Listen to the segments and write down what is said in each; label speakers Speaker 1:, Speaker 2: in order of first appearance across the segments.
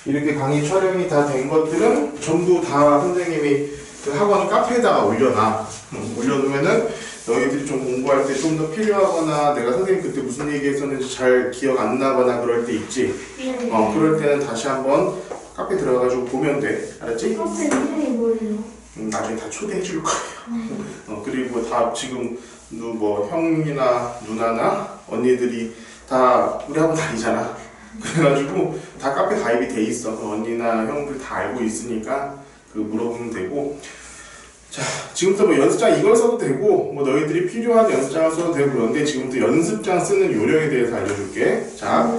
Speaker 1: 이렇게 강의 촬영이 다 된 것들은 전부 다 선생님이 그 학원 카페에다가 올려놔. 올려놓으면은 너희들이 좀 공부할 때 좀 더 필요하거나 내가 선생님 그때 무슨 얘기했었는지 잘 기억 안 나거나 그럴 때 있지. 그럴 때는 다시 한번 카페 들어가가지고 보면 돼. 알았지?
Speaker 2: 카페 이름이 뭐예요?
Speaker 1: 나중에 다 초대해 줄 거예요. 그리고 다 지금 뭐 형이나 누나나 언니들이 다 우리 학원 다니잖아. 그래가지고 다 카페 가입이 돼 있어. 언니나 형들 다 알고 있으니까 그 물어보면 되고. 자, 지금부터 뭐 연습장 이걸 써도 되고 뭐 너희들이 필요한 연습장을 써도 되고 그런데 지금부터 연습장 쓰는 요령에 대해서 알려줄게. 자,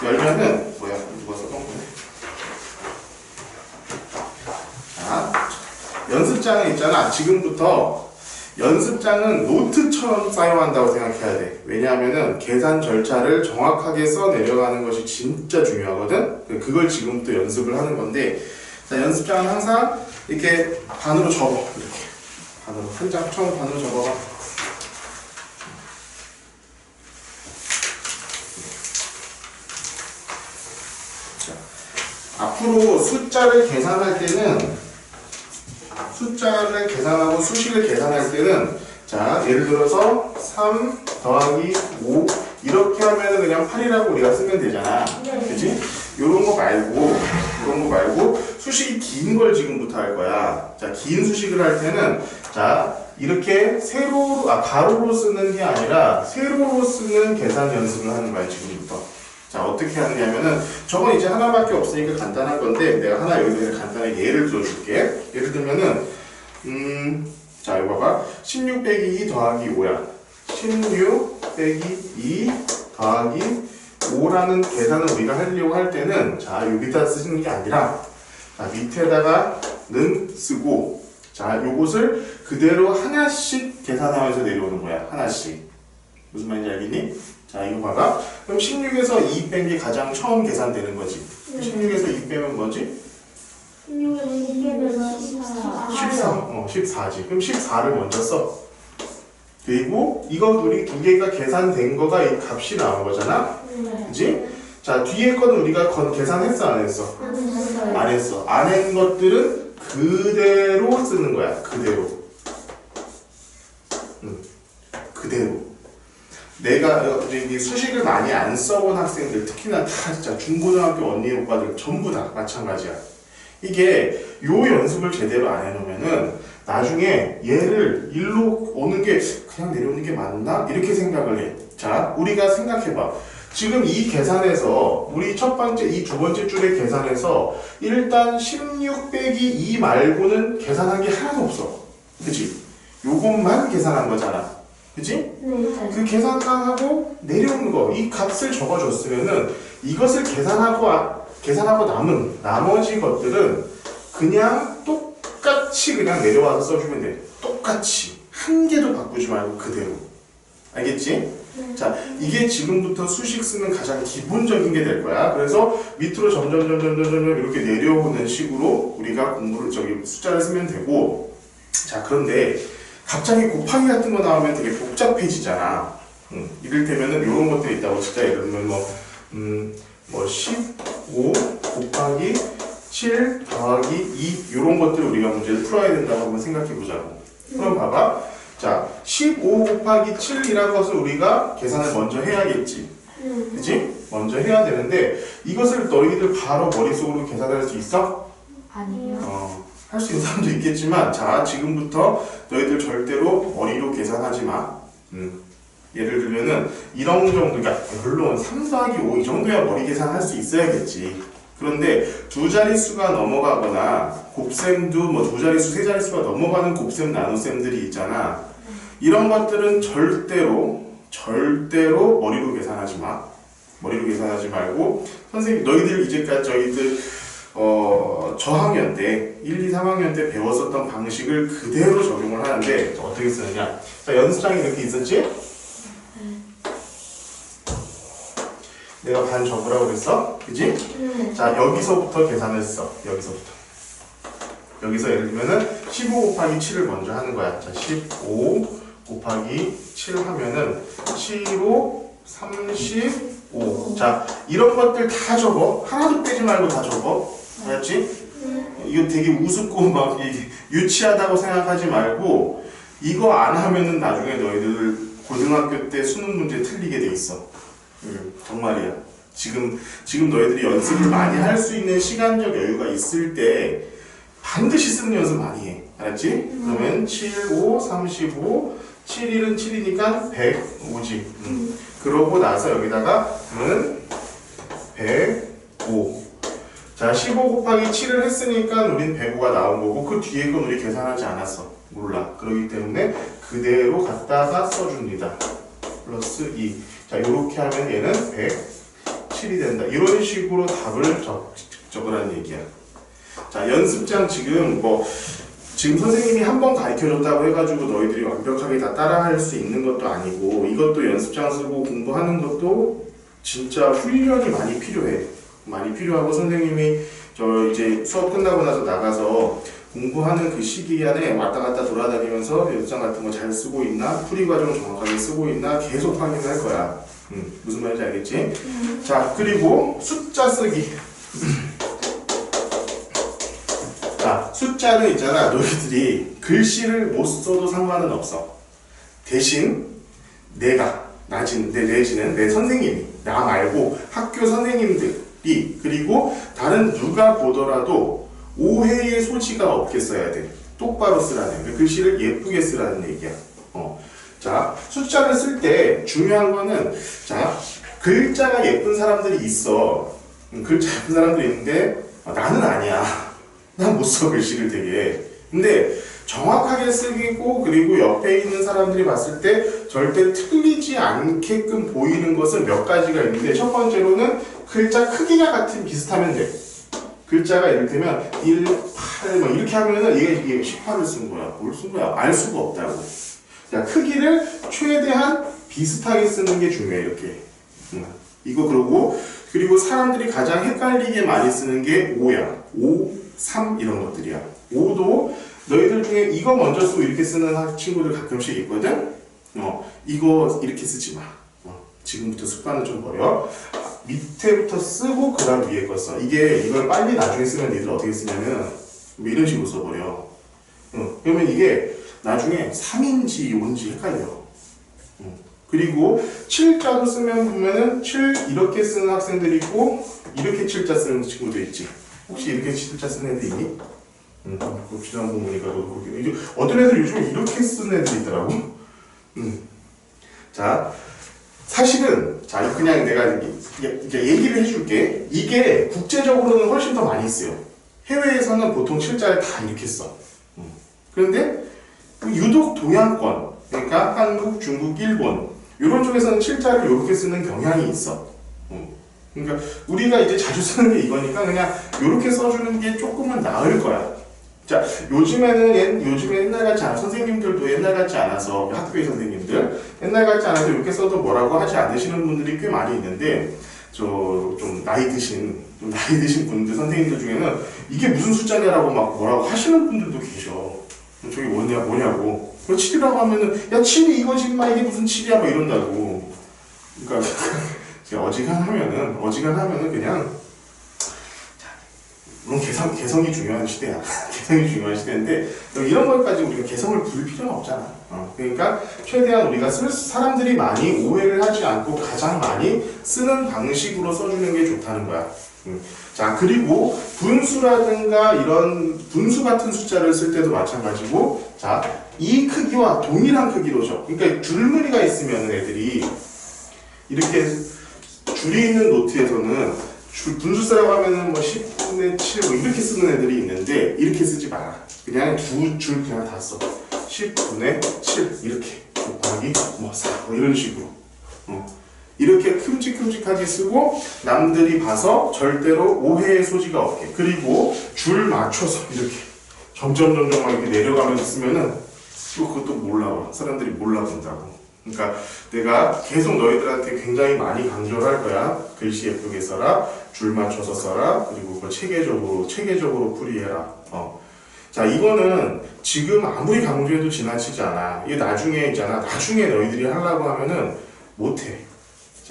Speaker 1: 열면은 뭐야? 누가 써놓은 거네. 자, 연습장은 있잖아. 지금부터 연습장은 노트처럼 사용한다고 생각해야 돼. 왜냐하면은 계산 절차를 정확하게 써 내려가는 것이 진짜 중요하거든. 그걸 지금부터 연습을 하는 건데, 자, 연습장은 항상 이렇게 반으로 접어. 이렇게 반으로 한 장 처음 반으로 접어봐. 자, 앞으로 숫자를 계산할 때는 숫자를 계산하고 수식을 계산할 때는 자 예를 들어서 3 더하기 5 이렇게 하면은 그냥 8이라고 우리가 쓰면 되잖아. 그치? 요런 거 말고 수식이 긴 걸 지금부터 할 거야. 자, 긴 수식을 할 때는 자 이렇게 가로로 쓰는 게 아니라 세로로 쓰는 계산 연습을 하는 거야 지금부터. 자, 어떻게 하느냐면은 저건 이제 하나밖에 없으니까 간단한 건데 내가 하나 여기서 간단하게 예를 들어줄게. 예를 들면은 자, 이거 봐봐. 16 빼기 2 더하기 5야. 16 빼기 2 더하기 5라는 계산을 우리가 하려고 할 때는 자, 여기다 쓰는 게 아니라 자, 밑에다가 는 쓰고 자, 요것을 그대로 하나씩 계산하면서 내려오는 거야. 하나씩. 무슨 말인지 알겠니? 자, 이거 봐봐. 그럼 16에서 2 뺀 게 가장 처음 계산되는 거지. 16에서 2 빼면 뭐지?
Speaker 2: 16에서 2 빼면 14.
Speaker 1: 14지. 그럼 14를 먼저 써. 그리고 이거 우리 두 개가 계산된 거가 이 값이 나온 거잖아. 그지? 자, 뒤에 거는 우리가 계산했어, 안 했어? 안 했어. 안 한 것들은 그대로 쓰는 거야. 그대로. 그대로. 내가 이게 수식을 많이 안 써본 학생들, 특히나 다 진짜 중고등학교 언니 오빠들 전부 다 마찬가지야. 이게 요 연습을 제대로 안 해놓으면은 나중에 얘를 일로 오는 게 그냥 내려오는 게 맞나? 이렇게 생각을 해. 자, 우리가 생각해봐. 지금 이 계산에서 우리 첫 번째, 이 두 번째 줄의 계산에서 일단 16 빼기 2 말고는 계산한 게 하나도 없어. 그치? 요것만 계산한 거잖아. 그치? 그 계산만 하고 내려오는 거, 이 값을 적어줬으면은 이것을 계산하고 남은 나머지 것들은 그냥 똑같이 그냥 내려와서 써주면 돼. 똑같이. 한 개도 바꾸지 말고 그대로. 알겠지? 자, 이게 지금부터 수식 쓰는 가장 기본적인 게 될 거야. 그래서 밑으로 점점 이렇게 내려오는 식으로 우리가 숫자를 쓰면 되고. 자, 그런데 갑자기 곱하기 같은 거 나오면 되게 복잡해지잖아. 이를테면은 이런 것들이 있다고. 진짜 예를 들면 뭐 15 곱하기 7 더하기 2 이런 것들 우리가 문제를 풀어야 된다고 한번 생각해 보자고. 그럼 봐봐. 자, 15 곱하기 7이라는 것을 우리가 계산을 먼저 해야겠지. 그치? 먼저 해야 되는데 이것을 너희들 바로 머릿속으로 계산할 수 있어?
Speaker 2: 아니요.
Speaker 1: 할 수 있는 사람도 있겠지만 자, 지금부터 너희들 절대로 머리로 계산하지 마. 예를 들면은 이런 정도, 그러니까 물론 3 더하기 5 이 정도야 머리 계산할 수 있어야겠지. 그런데 두 자릿수가 넘어가거나 곱셈도 뭐 두 자릿수, 세 자릿수가 넘어가는 곱셈 나눗셈들이 있잖아. 이런 것들은 절대로 머리로 계산하지 마. 머리로 계산하지 말고 선생님 너희들 이제까지 저희들 저학년 때 1, 2, 3학년 때 배웠었던 방식을 그대로 적용을 하는데 어떻게 쓰느냐. 자, 연습장이 이렇게 있었지? 내가 반 적으라고 그랬어? 그지? 자, 여기서부터 계산을 써. 여기서 예를 들면은 15 곱하기 7을 먼저 하는 거야. 자, 15 곱하기 7 하면은 7호 35. 자, 이런 것들 다 적어. 하나도 빼지 말고 다 적어. 알았지? 이거 되게 우습고 막 이게 유치하다고 생각하지 말고 이거 안 하면은 나중에 너희들 고등학교 때 수능 문제 틀리게 돼 있어. 정말이야. 지금 너희들이 연습을 많이 할 수 있는 시간적 여유가 있을 때 반드시 쓰는 연습 많이 해. 알았지? 그러면 7, 5, 35, 7, 1은 7이니까 105지. 그러고 나서 여기다가 는 105. 자, 15 곱하기 7을 했으니까 우린 105가 나온 거고 그 뒤에 건 우리 계산하지 않았어. 몰라. 그렇기 때문에 그대로 갖다가 써줍니다. 플러스 2. 자, 이렇게 하면 얘는 107이 된다. 이런 식으로 답을 적으라는 얘기야. 자, 연습장 지금 지금 선생님이 한 번 가르쳐줬다고 해가지고 너희들이 완벽하게 다 따라할 수 있는 것도 아니고 이것도 연습장 쓰고 공부하는 것도 진짜 훈련이 많이 필요해. 많이 필요하고 선생님이 이제 수업 끝나고 나서 나가서 공부하는 그 시기 안에 왔다 갔다 돌아다니면서 연습장 같은 거 잘 쓰고 있나, 풀이 과정 정확하게 쓰고 있나 계속 확인할 거야. 무슨 말인지 알겠지? 자, 그리고 숫자 쓰기. 자, 숫자는 있잖아. 너희들이 글씨를 못 써도 상관은 없어. 대신 내지는 내 선생님이, 나 말고 학교 선생님들이, 그리고 다른 누가 보더라도 오해의 소지가 없게 써야 돼. 똑바로 쓰라는 얘기야. 글씨를 예쁘게 쓰라는 얘기야. 자, 숫자를 쓸 때 중요한 거는, 자, 글자가 예쁜 사람들이 있어. 글자 예쁜 사람들이 있는데 나는 아니야. 난 못 써, 글씨를 되게. 근데 정확하게 쓰기고 그리고 옆에 있는 사람들이 봤을 때 절대 틀리지 않게끔 보이는 것은 몇 가지가 있는데, 첫 번째로는 글자 크기가 비슷하면 돼. 글자가 이를테면 1, 8 뭐 이렇게 하면은 이게 18을 쓴 거야. 뭘 쓴 거야? 알 수가 없다고. 자, 크기를 최대한 비슷하게 쓰는 게 중요해. 이렇게. 이거 그리고 사람들이 가장 헷갈리게 많이 쓰는 게 5야. 5, 3 이런 것들이야. 5도 너희들 중에 이거 먼저 쓰고 이렇게 쓰는 친구들 가끔씩 있거든? 이거 이렇게 쓰지 마. 지금부터 습관을 좀 버려. 밑에부터 쓰고 그 다음 위에 거 써. 이걸 빨리 나중에 쓰면 얘들 어떻게 쓰냐면 이런 식으로 써버려. 그러면 이게 나중에 3인지 4인지 헷갈려. 그리고 7자도 쓰면 보면은 7 이렇게 쓰는 학생들이 있고 이렇게 7자 쓰는 친구도 있지. 혹시 이렇게 7자 쓰는 애들 있니? 지난 번 보니까 너도 그렇게. 어떤 애들 요즘에 이렇게 쓰는 애들이 있더라고. 자, 사실은 자 그냥 내가 이제 얘기를 해줄게. 이게 국제적으로는 훨씬 더 많이 쓰여. 해외에서는 보통 7자를 다 이렇게 써. 그런데 유독 동양권, 그러니까 한국, 중국, 일본 이런 쪽에서는 7자를 이렇게 쓰는 경향이 있어. 그러니까 우리가 이제 자주 쓰는 게 이거니까 그냥 이렇게 써주는 게 조금은 나을 거야. 자, 요즘에 옛날 같지 않아. 선생님들도 옛날 같지 않아서, 학교의 선생님들 옛날 같지 않아서 이렇게 써도 뭐라고 하지 않으시는 분들이 꽤 많이 있는데, 좀 나이 드신 분들, 선생님들 중에는 이게 무슨 숫자냐라고 막 뭐라고 하시는 분들도 계셔. 저게 뭐냐고. 7이라고 하면은, 야, 7이 이거지, 마, 이게 무슨 7이야, 막 이런다고. 그러니까, 어지간하면은 그냥, 물론 개성이 중요한 시대야. 개성이 중요한 시대인데, 이런 것까지 우리가 개성을 부릴 필요는 없잖아. 그러니까, 최대한 우리가 사람들이 많이 오해를 하지 않고 가장 많이 쓰는 방식으로 써주는 게 좋다는 거야. 자, 그리고 분수라든가 이런 분수 같은 숫자를 쓸 때도 마찬가지고, 자, 이 크기와 동일한 크기로 줘. 그러니까 줄무늬가 있으면 애들이 이렇게 줄이 있는 노트에서는 분수 쓰라고 하면은 10분의 7 이렇게 쓰는 애들이 있는데 이렇게 쓰지 마라. 그냥 두 줄 그냥 다 써. 10분의 7 이렇게 곱하기 4 이런 식으로. 이렇게 큼직큼직하게 쓰고 남들이 봐서 절대로 오해의 소지가 없게. 그리고 줄 맞춰서 이렇게 점점 막 이렇게 내려가면서 쓰면은 그것도 몰라봐. 사람들이 몰라본다고. 그러니까 내가 계속 너희들한테 굉장히 많이 강조를 할 거야. 글씨 예쁘게 써라, 줄 맞춰서 써라, 그리고 그거 체계적으로 풀이해라. 자, 이거는 지금 아무리 강조해도 지나치지 않아. 이게 나중에 있잖아. 나중에 너희들이 하려고 하면은 못해.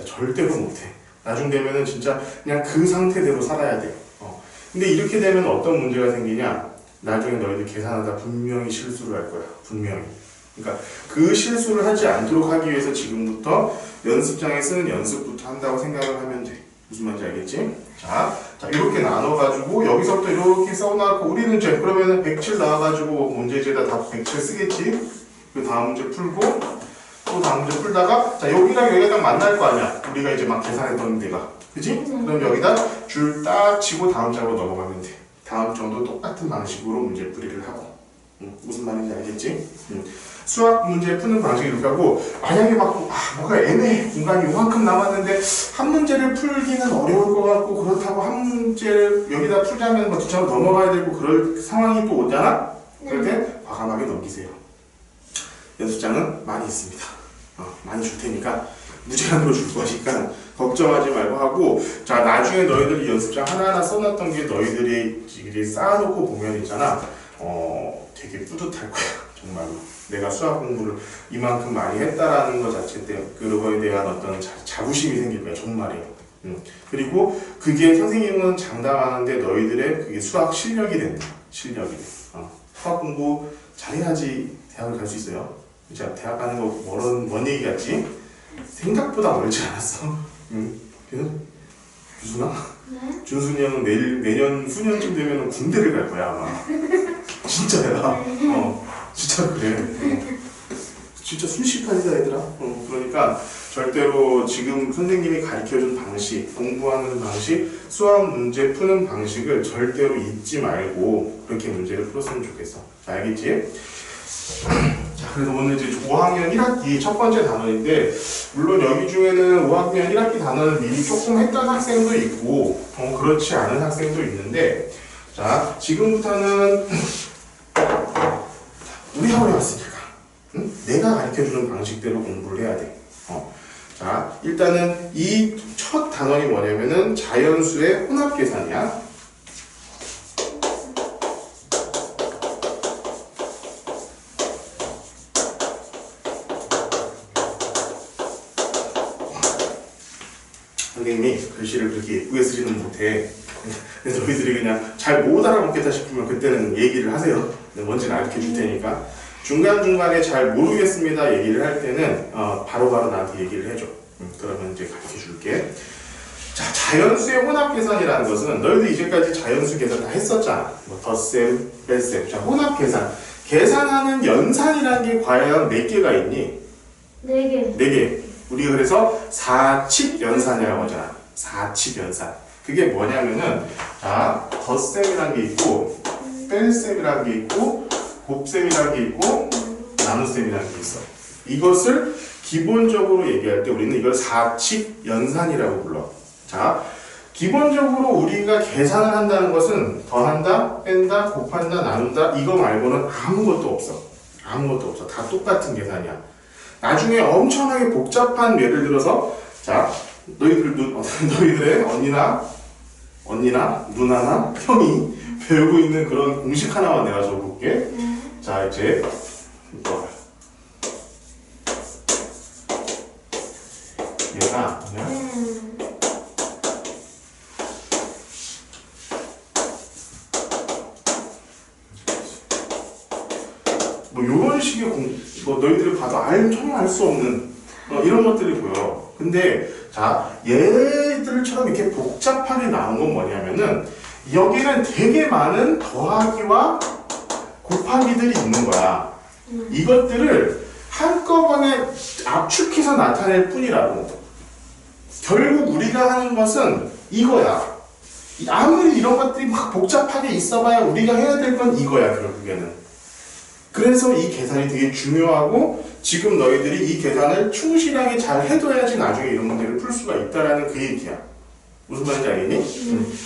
Speaker 1: 진짜 절대로 못해. 나중 되면은 진짜 그냥 그 상태대로 살아야 돼. 근데 이렇게 되면 어떤 문제가 생기냐? 나중에 너희들 계산하다 분명히 실수를 할 거야. 분명히. 그러니까 그 실수를 하지 않도록 하기 위해서 지금부터 연습장에 쓰는 연습부터 한다고 생각을 하면 돼. 무슨 말인지 알겠지? 자, 이렇게 나눠가지고 여기서부터 이렇게 써놓고 우리는 이제 그러면은 107 나와가지고 문제지에다 다 107 쓰겠지? 그 다음 문제 풀고 또 다음 문제 풀다가 자 여기랑 여기가 딱 만날 거 아니야? 우리가 이제 막 계산했던 데가. 그치? 그럼 여기다 줄 딱 치고 다음 장으로 넘어가면 돼. 다음 정도 똑같은 방식으로 문제 풀이를 하고. 무슨 말인지 알겠지? 수학 문제 푸는 방식이 이렇게 하고 만약에 막 뭐가 애매해. 공간이 요만큼 남았는데 한 문제를 풀기는 어려울 것 같고 그렇다고 한 문제를 여기다 풀자면 뭐 두 장으로 넘어가야 되고 그럴 상황이 또 오잖아? 그럴 때 과감하게 넘기세요. 연습장은 많이 있습니다. 많이 줄 테니까 무제한으로 줄 거니까 걱정하지 말고 하고 자 나중에 너희들이 연습장 하나하나 써놨던 게 너희들이 쌓아놓고 보면 있잖아 되게 뿌듯할 거야 정말로 내가 수학 공부를 이만큼 많이 했다라는 것 자체 때문에 그거에 대한 어떤 자부심이 생길 거야 정말이에요. 그리고 그게 선생님은 장담하는데 너희들의 그게 수학 실력이 된다. 실력이 돼. 수학 공부 잘해야지 대학을 갈 수 있어요. 자 대학 가는 거 먼 얘기 같지? 생각보다 멀지 않았어. 유순아?
Speaker 2: 네?
Speaker 1: 준순이 형은 내년 후년쯤 되면 군대를 갈 거야 아마. 진짜야. 진짜 그래. 진짜 순식간이다 얘들아. 그러니까 절대로 지금 선생님이 가르쳐준 방식, 공부하는 방식, 수학 문제 푸는 방식을 절대로 잊지 말고 그렇게 문제를 풀었으면 좋겠어. 자, 알겠지? 자, 그래서 오늘 이제 5학년 1학기 첫 번째 단원인데 물론 여기 중에는 5학년 1학기 단원을 미리 조금 했던 학생도 있고 그렇지 않은 학생도 있는데 자, 지금부터는 우리 학원에 왔으니까 내가 가르쳐주는 방식대로 공부를 해야 돼. 자, 일단은 이 첫 단원이 뭐냐면은 자연수의 혼합계산이야. 선생님이 글씨를 그렇게 예쁘게 쓰지는 못해. 그래서 너희들이 그냥 잘 못 알아먹겠다 싶으면 그때는 얘기를 하세요. 뭔지는 가르쳐 줄 테니까. 중간중간에 잘 모르겠습니다 얘기를 할 때는 바로바로 나한테 얘기를 해줘. 그러면 이제 가르쳐 줄게. 자, 자연수의 혼합계산이라는 것은 너희들 이제까지 자연수 계산 다 했었잖아. 뭐 덧셈, 뺄셈. 자, 혼합계산. 계산하는 연산이라는 게 과연 몇 개가 있니?
Speaker 2: 4개.
Speaker 1: 4개. 우리가 그래서 사칙연산이라고 하잖아. 사칙연산. 그게 뭐냐면은 자, 덧셈이라는 게 있고 뺄셈이라는 게 있고 곱셈이라는 게 있고 나눗셈이라는 게 있어. 이것을 기본적으로 얘기할 때 우리는 이걸 사칙연산이라고 불러. 자, 기본적으로 우리가 계산을 한다는 것은 더한다, 뺀다, 곱한다, 나눈다 이거 말고는 아무것도 없어. 아무것도 없어. 다 똑같은 계산이야. 나중에 엄청나게 복잡한 예를 들어서 자, 너희들의 언니나 누나나 형이 배우고 있는 그런 공식 하나만 내가 적어볼게. 자, 이제 이거 얘가 뭐냐? 뭐 요런 식의 뭐 너희들이 봐도 전혀 알 수 없는 이런 것들이 보여. 근데 자, 얘들처럼 이렇게 복잡하게 나온 건 뭐냐면은 여기는 되게 많은 더하기와 곱하기들이 있는 거야. 이것들을 한꺼번에 압축해서 나타낼 뿐이라고. 결국 우리가 하는 것은 이거야. 아무리 이런 것들이 막 복잡하게 있어봐야 우리가 해야 될 건 이거야, 결국에는. 그래서 이 계산이 되게 중요하고 지금 너희들이 이 계산을 충실하게 잘 해둬야지 나중에 이런 문제를 풀 수가 있다라는 그 얘기야. 무슨 말인지 알겠니?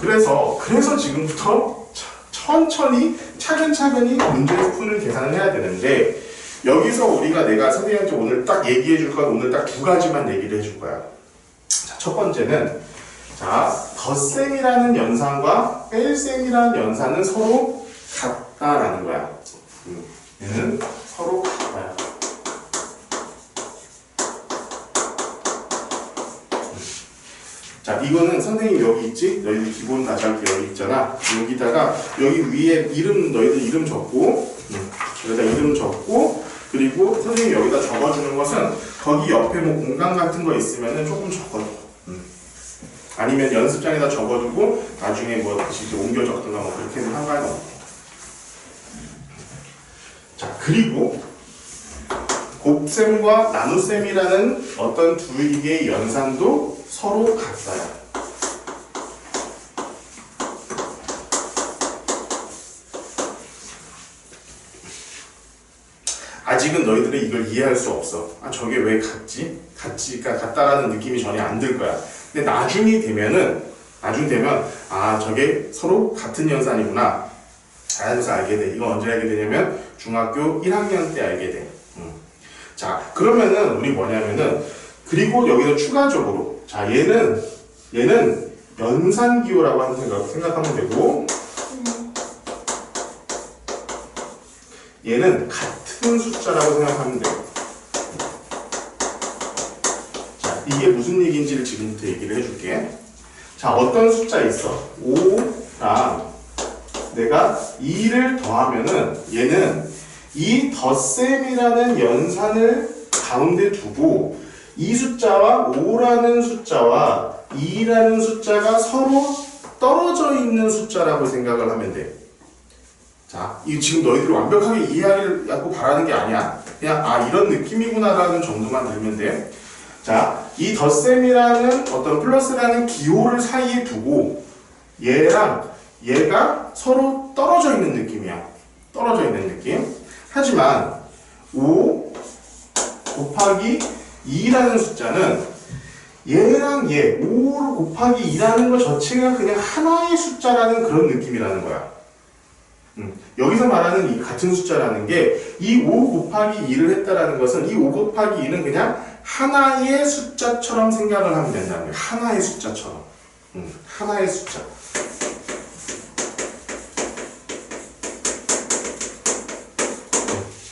Speaker 1: 그래서 지금부터 천천히 차근차근히 문제를 푸는 계산을 해야 되는데 여기서 우리가 내가 선생님한테 오늘 딱 얘기해 줄 건 오늘 딱 2가지만 얘기를 해줄 거야. 자, 첫 번째는 자, 덧셈이라는 연산과 뺄셈이라는 연산은 서로 같다라는 거야. 얘는 서로 같아요. 자, 이거는 선생님 여기 있지? 너희들 기본 나갈게 여기 있잖아. 여기다가 여기 위에 이름 너희들 이름 적고 여기다 이름 적고 그리고 선생님이 여기다 적어주는 것은 거기 옆에 뭐 공간 같은 거 있으면은 조금 적어줘. 아니면 연습장에다 적어두고 나중에 뭐 다시 이제 옮겨 적든가 뭐 그렇게 해도 상관없어. 자, 그리고 곱셈과 나눗셈이라는 어떤 두 개의 연산도 서로 같아요. 아직은 너희들은 이걸 이해할 수 없어. 아, 저게 왜 같지? 같지가 같다라는 느낌이 전혀 안 들 거야. 근데 나중에 되면, 아, 저게 서로 같은 연산이구나. 알아서 알게 돼. 이거 언제 알게 되냐면, 중학교 1학년 때 알게 돼. 자, 그러면은, 우리 뭐냐면은, 그리고 여기서 추가적으로, 자, 얘는 연산기호라고 하는 생각하면 되고, 얘는 같은 숫자라고 생각하면 돼요. 자, 이게 무슨 얘기인지를 지금부터 얘기를 해줄게. 자, 어떤 숫자 있어? 5랑 내가 2를 더하면은 얘는 이 덧셈이라는 연산을 가운데 두고 이 숫자와 5라는 숫자와 2라는 숫자가 서로 떨어져 있는 숫자라고 생각을 하면 돼. 자, 이거 지금 너희들이 완벽하게 이해하려고 바라는 게 아니야. 그냥 아, 이런 느낌이구나라는 정도만 들면 돼. 자, 이 덧셈이라는 어떤 플러스라는 기호를 사이에 두고 얘랑 얘가 서로 떨어져 있는 느낌이야. 떨어져 있는 느낌. 하지만 5 곱하기 2라는 숫자는 얘랑 얘, 5 곱하기 2라는 것 자체가 그냥 하나의 숫자라는 그런 느낌이라는 거야. 여기서 말하는 이 같은 숫자라는 게 이 5 곱하기 2를 했다라는 것은 이 5 곱하기 2는 그냥 하나의 숫자처럼 생각을 하면 된다는 거예요. 하나의 숫자처럼. 하나의 숫자.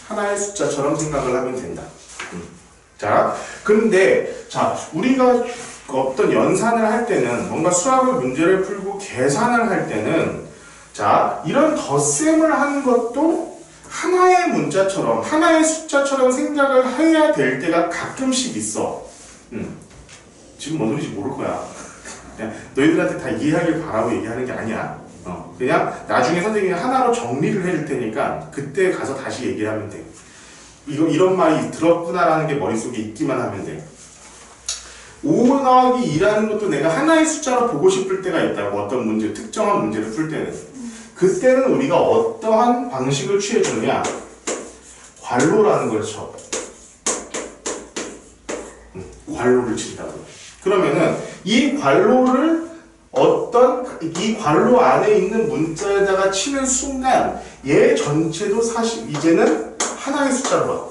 Speaker 1: 하나의 숫자처럼 생각을 하면 된다. 자, 근데 자, 우리가 어떤 연산을 할 때는 뭔가 수학의 문제를 풀고 계산을 할 때는 자, 이런 덧셈을 하는 것도 하나의 문자처럼, 하나의 숫자처럼 생각을 해야 될 때가 가끔씩 있어. 지금 뭔 소리인지 모를 거야. 그냥 너희들한테 다 이해하길 바라고 얘기하는 게 아니야. 그냥 나중에 선생님이 하나로 정리를 해줄 테니까 그때 가서 다시 얘기하면 돼. 이런 말이 들었구나라는 게 머릿속에 있기만 하면 돼. 5 더하기 2라는 것도 내가 하나의 숫자로 보고 싶을 때가 있다고. 어떤 문제, 특정한 문제를 풀 때는. 그때는 우리가 어떠한 방식을 취해주느냐? 괄호라는 걸 쳐. 괄호를 친다고. 그러면은 이 괄호를 이 괄호 안에 있는 문자에다가 치는 순간 얘 전체도 사실 이제는 하나의 숫자로 봐.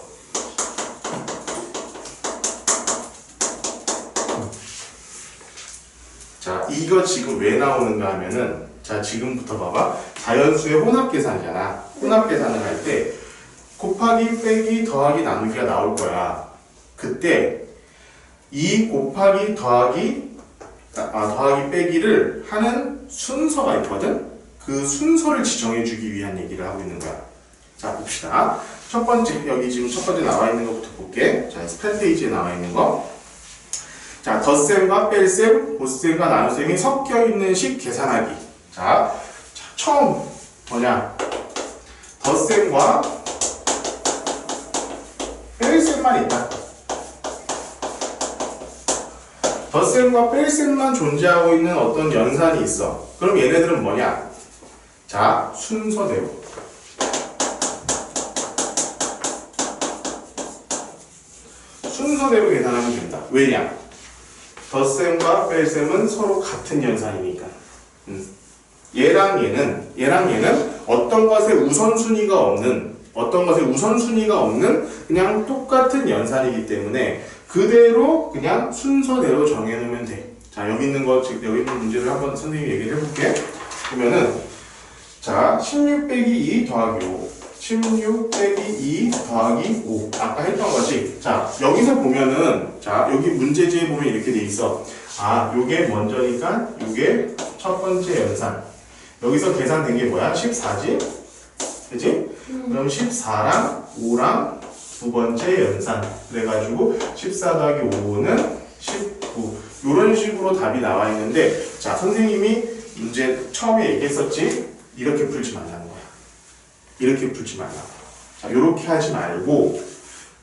Speaker 1: 자, 이거 지금 왜 나오는가 하면은 자, 지금부터 봐봐. 자연수의 혼합계산이잖아. 혼합계산을 할 때 곱하기, 빼기, 더하기, 나누기가 나올 거야. 그때 이 곱하기, 더하기, 빼기를 하는 순서가 있거든? 그 순서를 지정해주기 위한 얘기를 하고 있는 거야. 자, 봅시다. 첫 번째, 여기 지금 첫 번째 나와 있는 것부터 볼게. 자, 스펠 페이지에 나와 있는 거. 자, 덧셈과 뺄셈, 곱셈과 나눗셈이 섞여 있는 식 계산하기. 자, 처음 뭐냐? 덧셈과 뺄셈만 있다. 덧셈과 뺄셈만 존재하고 있는 어떤 연산이 있어. 그럼 얘네들은 뭐냐? 자, 순서대로. 순서대로 계산하면 된다. 왜냐? 덧셈과 뺄셈은 서로 같은 연산이니까. 얘랑 얘는 어떤 것의 우선순위가 없는 그냥 똑같은 연산이기 때문에 그대로 그냥 순서대로 정해놓으면 돼. 자, 여기 있는 문제를 한번 선생님이 얘기를 해볼게. 그러면은 자, 16 빼기 2 더하기 5. 16 빼기 2 더하기 5. 아까 했던 거지. 자, 여기서 보면은, 자, 여기 문제지에 보면 이렇게 돼 있어. 아, 요게 먼저니까 요게 첫 번째 연산. 여기서 계산된 게 뭐야? 14지? 그치? 그럼 14랑 5랑 두 번째 연산. 그래가지고 14 더하기 5는 19. 요런 식으로 답이 나와 있는데, 자, 선생님이 문제 처음에 얘기했었지? 이렇게 풀지 말라는 거야. 이렇게 풀지 말라고. 자, 요렇게 하지 말고,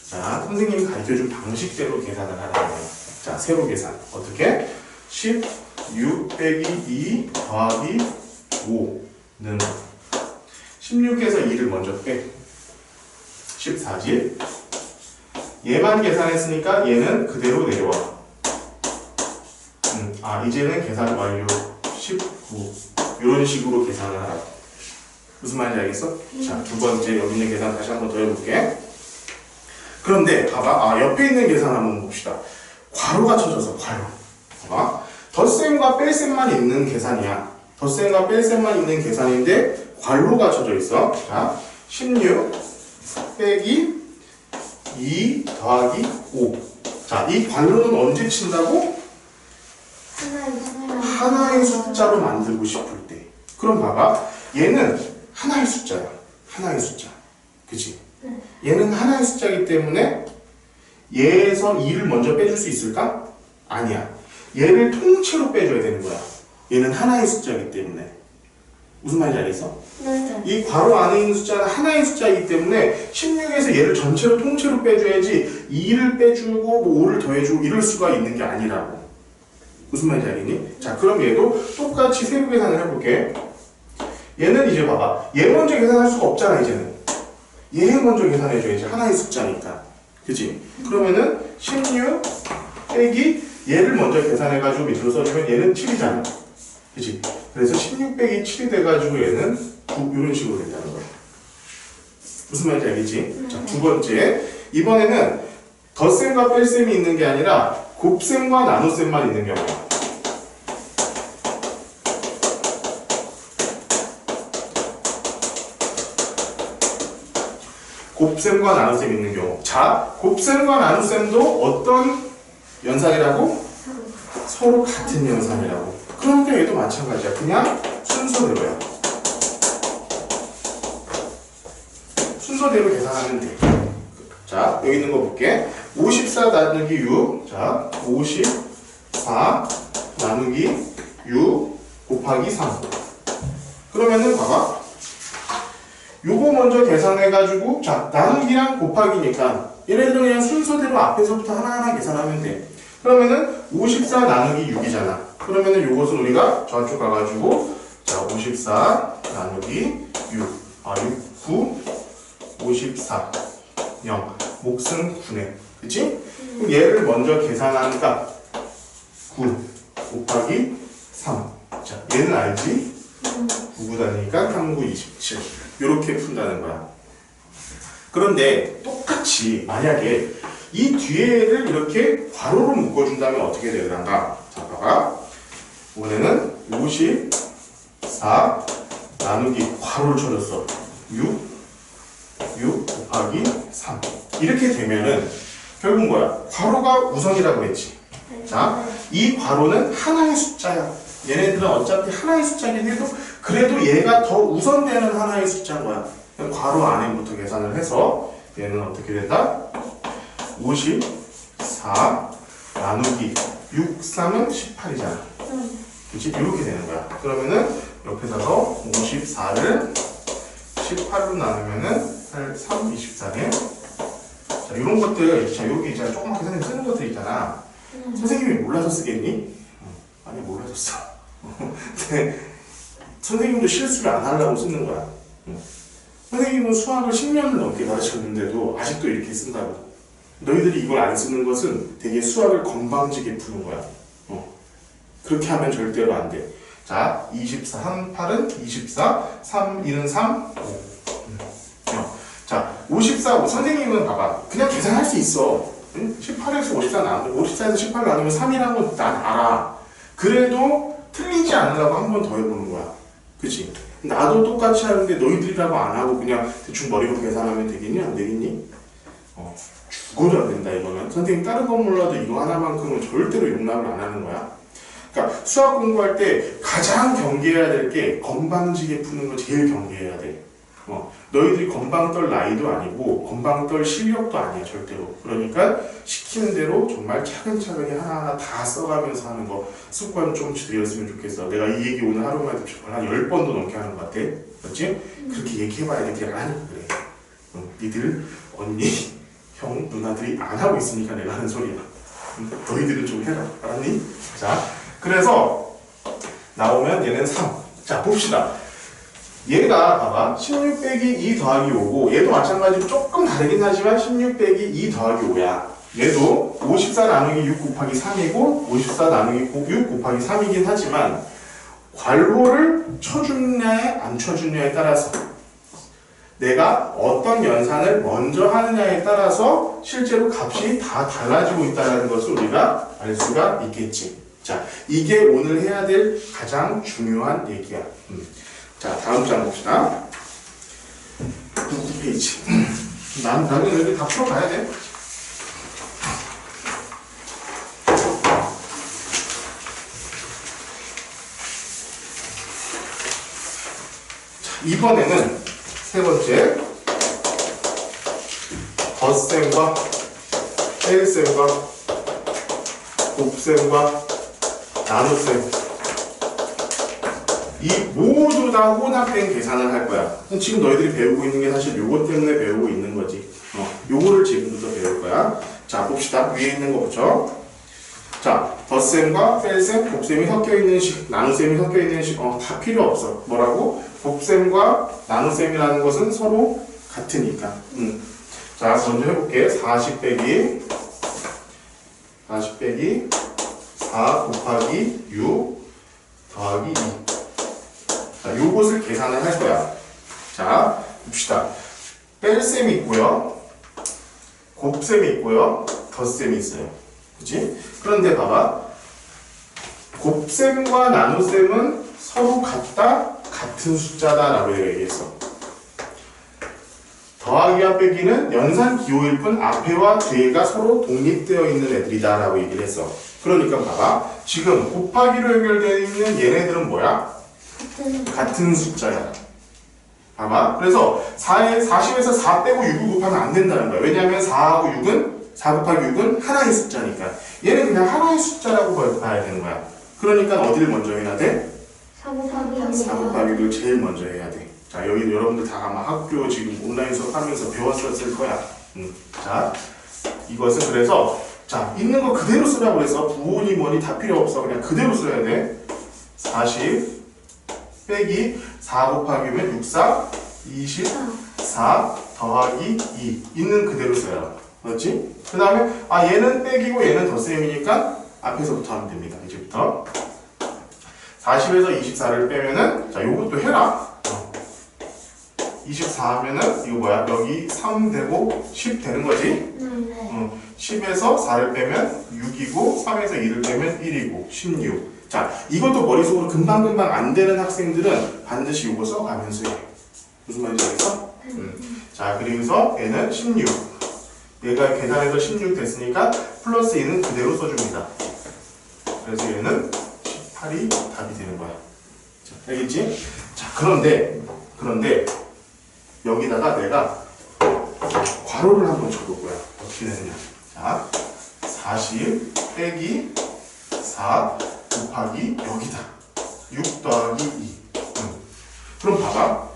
Speaker 1: 자, 선생님이 가르쳐준 방식대로 계산을 하라는 거야. 자, 세로 계산. 어떻게? 16 빼기 2 더하기 5는 16에서 2를 먼저 빼. 14지? 얘만 계산했으니까 얘는 그대로 내려와. 이제는 계산 완료. 19. 이런 식으로 계산을 하라. 무슨 말인지 알겠어? 자, 두 번째 여기 있는 계산 다시 한번 더 해볼게. 그런데 봐봐. 옆에 있는 계산 한번 봅시다. 괄호가 쳐져서 괄호. 봐봐. 덧셈과 뺄셈만 있는 계산이야. 덧셈과 뺄셈만 있는 계산인데 괄호가 쳐져 있어. 자, 16 빼기 2 더하기 5. 자, 이 괄호는 언제 친다고? 하나의 숫자로 만들고 싶을 때. 그럼 봐봐. 얘는 하나의 숫자야. 하나의 숫자. 그치? 얘는 하나의 숫자이기 때문에 얘에서 2를 먼저 빼줄 수 있을까? 아니야. 얘를 통째로 빼줘야 되는 거야. 얘는 하나의 숫자이기 때문에. 무슨 말인지 알겠어?
Speaker 2: 네.
Speaker 1: 이 괄호 안에 있는 숫자는 하나의 숫자이기 때문에 16에서 얘를 전체로 통째로 빼줘야지 2를 빼주고 뭐 5를 더해주고 이럴 수가 있는 게 아니라고. 무슨 말인지 알겠니? 자, 그럼 얘도 똑같이 세로 계산을 해볼게. 얘는 이제 봐봐. 얘 먼저 계산할 수가 없잖아, 이제는. 얘 먼저 계산해줘야지. 하나의 숫자니까. 그치? 그러면은 16 빼기 얘를 먼저 계산해가지고 밑으로 써주면 얘는 7이잖아. 그치? 그래서 16 빼기 7이 돼가지고 얘는 9, 이런 식으로 된다는 거야. 무슨 말인지 알겠지? 자, 두 번째. 이번에는 덧셈과 뺄셈이 있는 게 아니라 곱셈과 나눗셈만 있는 경우야. 곱셈과 나눗셈 있는 경우. 자, 곱셈과 나눗셈도 어떤 연산이라고? 서로 같은 연산이라고. 그러니까 얘도 마찬가지야. 그냥 순서대로야. 순서대로 계산하면 돼. 자, 여기 있는 거 볼게. 54 나누기 6. 자, 54 나누기 6 곱하기 3. 그러면은 봐봐. 요거 먼저 계산해가지고, 자, 나누기랑 곱하기니까 얘네들은 그냥 순서대로 앞에서부터 하나하나 계산하면 돼. 그러면은 54 나누기 6이잖아. 그러면은 요것은 우리가 저쪽 가가지고, 자, 54 나누기 6. 6, 9, 54. 0. 몫은 9네. 그치? 그럼 얘를 먼저 계산한 값. 9 곱하기 3. 자, 얘는 알지? 9구다니까 3, 9, 27. 이렇게 푼다는 거야. 그런데 똑같이 만약에 이 뒤에를 이렇게 괄호로 묶어준다면 어떻게 되는가? 자, 봐봐. 이번에는 54 나누기 괄호를 쳐줬어. 6 곱하기 3. 이렇게 되면은 결국 뭐야? 괄호가 우선이라고 그랬지. 자, 이 괄호는 하나의 숫자야. 얘네들은 어차피 하나의 숫자긴 해도 그래도 얘가 더 우선되는 하나의 숫자인 거야. 괄호 안에부터 계산을 해서 얘는 어떻게 된다? 54 나누기 6, 3은 18이잖아. 그치? 이렇게 되는 거야. 그러면은 옆에다가 54를 18로 나누면은 3, 24네. 자, 이런 것들, 자, 여기 있잖아. 조그맣게 선생님 쓰는 것들 있잖아. 선생님이 몰라서 쓰겠니? 아니, 몰라서 써. 근데 선생님도 실수를 안 하려고 쓰는 거야. 선생님은 수학을 10년을 넘게 가르쳤는데도 아직도 이렇게 쓴다고. 너희들이 이걸 안 쓰는 것은 되게 수학을 건방지게 푸는 거야. 그렇게 하면 절대로 안 돼. 자, 24, 3, 8은 24, 3, 2는 3, 5. 자, 54, 선생님은 봐봐. 그냥 계산할 수 있어. 18에서 54 나누면, 54에서 18 나누면 3이라는 건 난 알아. 그래도 틀리지 않으려고 한 번 더 해보는 거야. 그치? 나도 똑같이 하는데 너희들이라고 안 하고 그냥 대충 머리로 계산하면 되겠니? 안 되겠니? 죽어도 안 된다 이거는. 선생님 다른 건 몰라도 이거 하나만큼은 절대로 용납을 안 하는 거야. 그러니까 수학 공부할 때 가장 경계해야 될 게 건방지게 푸는 거 제일 경계해야 돼. 너희들이 건방 떨 나이도 아니고 건방 떨 실력도 아니야 절대로. 그러니까 시키는 대로 정말 차근차근히 하나하나 다 써가면서 하는 거 습관 좀 들였으면 좋겠어. 내가 이 얘기 오늘 하루만 해도 한 10번도 넘게 하는 것 같아. 그렇지? 그렇게 얘기해봐야 돼. 그냥 아니 그래. 니들 언니 형 누나들이 안 하고 있으니까 내가 하는 소리야. 너희들은 좀 해라. 알았니? 자, 그래서 나오면 얘는 3. 자, 봅시다. 얘가 봐봐. 16 빼기 2 더하기 5고 얘도 마찬가지로 조금 다르긴 하지만 16 빼기 2 더하기 5야. 얘도 54 나누기 6 곱하기 3이고 54 나누기 6 곱하기 3이긴 하지만 괄호를 쳐주느냐에 안 쳐주느냐에 따라서 내가 어떤 연산을 먼저 하느냐에 따라서 실제로 값이 다 달라지고 있다는 것을 우리가 알 수가 있겠지. 자, 이게 오늘 해야 될 가장 중요한 얘기야. 자, 다음 장 봅시다. 9페이지. 나는 여기 다 풀어가야 돼. 자, 이번에는 세 번째. 덧셈과 뺄셈과 곱셈과 나눗셈. 이 모두 다 혼합된 계산을 할 거야. 지금 너희들이 배우고 있는 게 사실 요것 때문에 배우고 있는 거지. 요거를 지금부터 배울 거야. 자, 봅시다. 위에 있는 거 보죠. 자, 덧셈과 뺄셈, 곱셈이 섞여 있는 식, 나눗셈이 섞여 있는 식, 다 필요 없어. 뭐라고? 곱셈과 나눗셈이라는 것은 서로 같으니까. 자, 먼저 해볼게. 40 빼기 4 곱하기 6 더하기 2. 자, 요것을 계산을 할 거야. 자, 봅시다. 뺄셈이 있고요. 곱셈이 있고요. 덧셈이 있어요. 그치? 그런데 봐봐. 곱셈과 나눗셈은 서로 같다, 같은 숫자다 라고 얘기했어. 더하기와 빼기는 연산 기호일 뿐 앞에와 뒤에가 서로 독립되어 있는 애들이다 라고 얘기를 했어. 그러니까 봐봐. 지금 곱하기로 연결되어 있는 얘네들은 뭐야? 같은 숫자야. 봐봐. 그래서 40에서 4 빼고 6을 곱하면 안 된다는 거야. 왜냐하면 4하고 6은 4 곱하기 6은 하나의 숫자니까. 얘는 그냥 하나의 숫자라고 봐야 되는 거야. 그러니까 어디를 먼저 해야 돼?
Speaker 2: 4 곱하기
Speaker 1: 4 곱하기 6을 제일 먼저 해야 돼. 자, 여기 여러분들 다 아마 학교 지금 온라인 수업하면서 배웠었을 거야. 자, 이것은 그래서 자, 있는 거 그대로 쓰라고 그래서 부호니 뭐니 다 필요 없어. 그냥 그대로 써야 돼. 40 빼기 4 곱하기면 6, 4, 24 더하기 2 있는 그대로 써요. 맞지? 그 다음에 얘는 빼기고 얘는 덧셈이니까 앞에서부터 하면 됩니다. 이제부터 40에서 24를 빼면은 자, 요것도 해라. 24 하면은 이거 뭐야? 여기 3 되고 10 되는 거지? 10에서 4를 빼면 6이고 3에서 2를 빼면 1이고 16. 자, 이것도 머릿속으로 금방금방 안 되는 학생들은 반드시 이거 써가면서 해. 무슨 말인지 알겠어? 자, 그리고서 얘는 16. 얘가 계산해서 16 됐으니까 플러스 2는 그대로 써줍니다. 그래서 얘는 18이 답이 되는 거야. 자, 알겠지? 자, 그런데 여기다가 내가 괄호를 한번 쳐볼 거야. 어떻게 되느냐. 자, 40 빼기 4 곱하기 여기다. 6 더하기 2. 그럼 봐봐.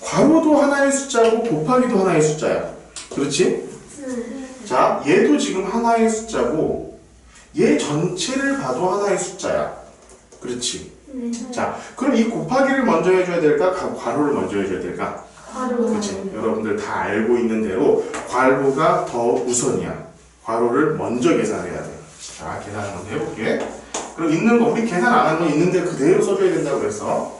Speaker 1: 괄호도 하나의 숫자고 곱하기도 하나의 숫자야. 그렇지? 자, 얘도 지금 하나의 숫자고 얘 전체를 봐도 하나의 숫자야. 그렇지? 자, 그럼 이 곱하기를 먼저 해줘야 될까? 괄호를 먼저 해줘야 될까? 그렇지? 여러분들 다 알고 있는 대로 괄호가 더 우선이야. 괄호를 먼저 계산해야 돼. 자, 계산 한번 해볼게. 그럼 있는 거, 우리 계산 안 한 거 있는데 그대로 써줘야 된다고 그래서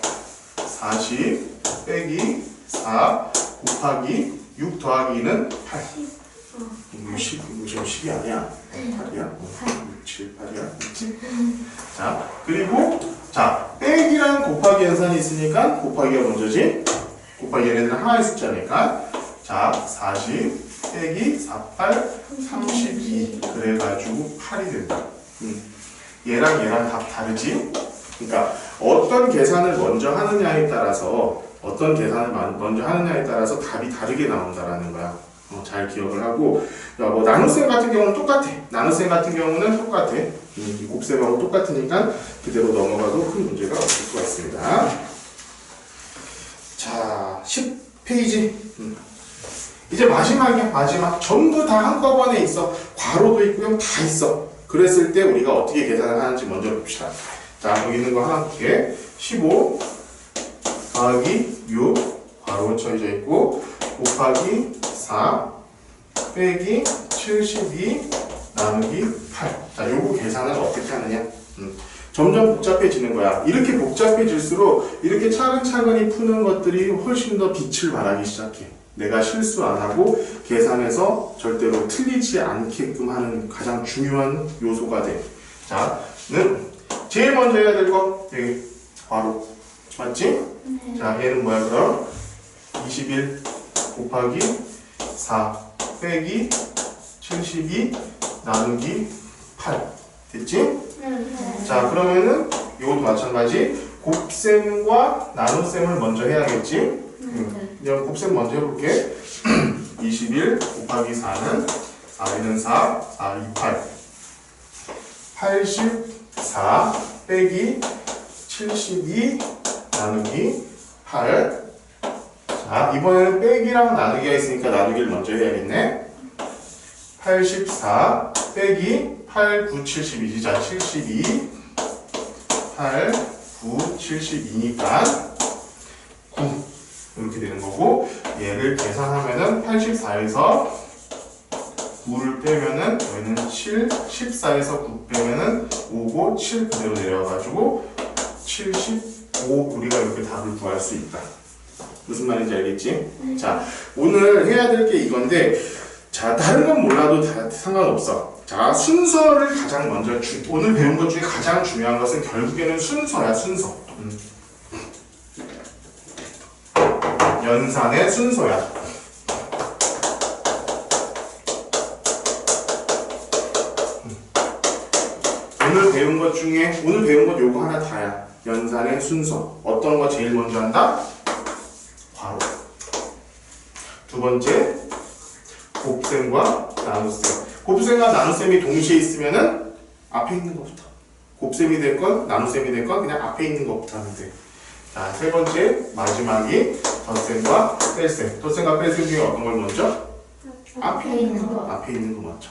Speaker 1: 40 빼기 4 곱하기 6 더하기 2는 8. 이거 10, 이거 지금 10이 아니야. 8이야? 6, 7, 8이야. 그렇지? 자, 그리고 자, 빼기랑 곱하기 연산이 있으니까 곱하기가 먼저지. 곱하기 얘네들은 하나의 숫자니까. 자, 40 빼기 48 32 그래가지고 8이 된다. 얘랑 얘랑 답 다르지? 그러니까 어떤 계산을 먼저 하느냐에 따라서 답이 다르게 나온다라는 거야. 잘 기억을 하고, 뭐 나눗셈 같은 경우는 똑같아. 나눗셈 같은 경우는 똑같아. 곱셈하고 똑같으니까 그대로 넘어가도 큰 문제가 없을 수가 있습니다. 자, 10페이지. 이제 마지막이야, 마지막. 전부 다 한꺼번에 있어. 괄호도 있고요, 다 있어. 그랬을 때 우리가 어떻게 계산을 하는지 먼저 봅시다. 자, 여기 있는 거 하나 볼게. 15 더하기 6 괄호 쳐져 있고 곱하기 4 빼기 72 나누기 8. 자, 요거 계산을 어떻게 하느냐? 점점 복잡해지는 거야. 이렇게 복잡해질수록 이렇게 차근차근히 푸는 것들이 훨씬 더 빛을 발하기 시작해. 내가 실수 안 하고 계산해서 절대로 틀리지 않게끔 하는 가장 중요한 요소가 돼. 자, 제일 먼저 해야 될 거 여기 바로 맞지?
Speaker 2: 네.
Speaker 1: 자, 얘는 뭐야 그럼? 21 곱하기 4 빼기 72 나누기 8 됐지?
Speaker 2: 네.
Speaker 1: 자, 그러면은 이것도 마찬가지. 곱셈과 나눗셈을 먼저 해야겠지? 그냥 곱셈 먼저 해볼게. 21 곱하기 4는 4에는 4, 4, 2, 8 84 빼기 72 나누기 8. 자, 이번에는 빼기랑 나누기가 있으니까 나누기를 먼저 해야겠네. 84 빼기 8, 9, 72지. 자, 72 8, 9, 72니까 9 이렇게 되는 거고, 얘를 계산하면은 84에서 9를 빼면은 여기는 7, 14에서 9 빼면은 5고 7 그대로 내려와가지고 75 우리가 이렇게 답을 구할 수 있다. 무슨 말인지 알겠지? 자, 오늘 해야 될 게 이건데, 자, 다른 건 몰라도 다 상관없어. 자, 순서를 가장 먼저 오늘 배운 것 중에 가장 중요한 것은 결국에는 순서야, 순서. 연산의 순서야. 오늘 배운 것 중에 오늘 배운 것 요거 하나 다야. 연산의 순서. 어떤 거 제일 먼저 한다? 괄호. 두 번째, 곱셈과 나눗셈. 곱셈과 나눗셈이 동시에 있으면은 앞에 있는 것부터. 곱셈이 됐건 나눗셈이 됐건 그냥 앞에 있는 것부터 하면 돼. 자, 세 번째, 마지막이 덧셈과 뺄셈. 덧셈과 뺄셈 중에 어떤 걸 먼저?
Speaker 2: 앞에 있는 거.
Speaker 1: 앞에 있는 거 먼저.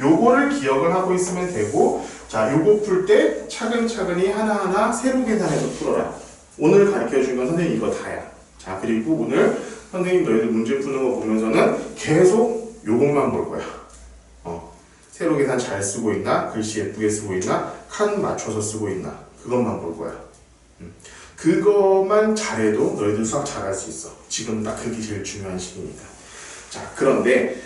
Speaker 1: 요거를 기억을 하고 있으면 되고, 자, 요거 풀 때 차근차근히 하나하나 세로 계산해서 풀어라. 오늘 가르쳐 준 건 선생님 이거 다야. 자, 그리고 오늘 선생님 너희들 문제 푸는 거 보면서는 계속 요것만 볼 거야. 세로 계산 잘 쓰고 있나? 글씨 예쁘게 쓰고 있나? 칸 맞춰서 쓰고 있나? 그것만 볼 거야. 그것만 잘해도 너희들 수학 잘할 수 있어. 지금 딱 그게 제일 중요한 시기니까. 자, 그런데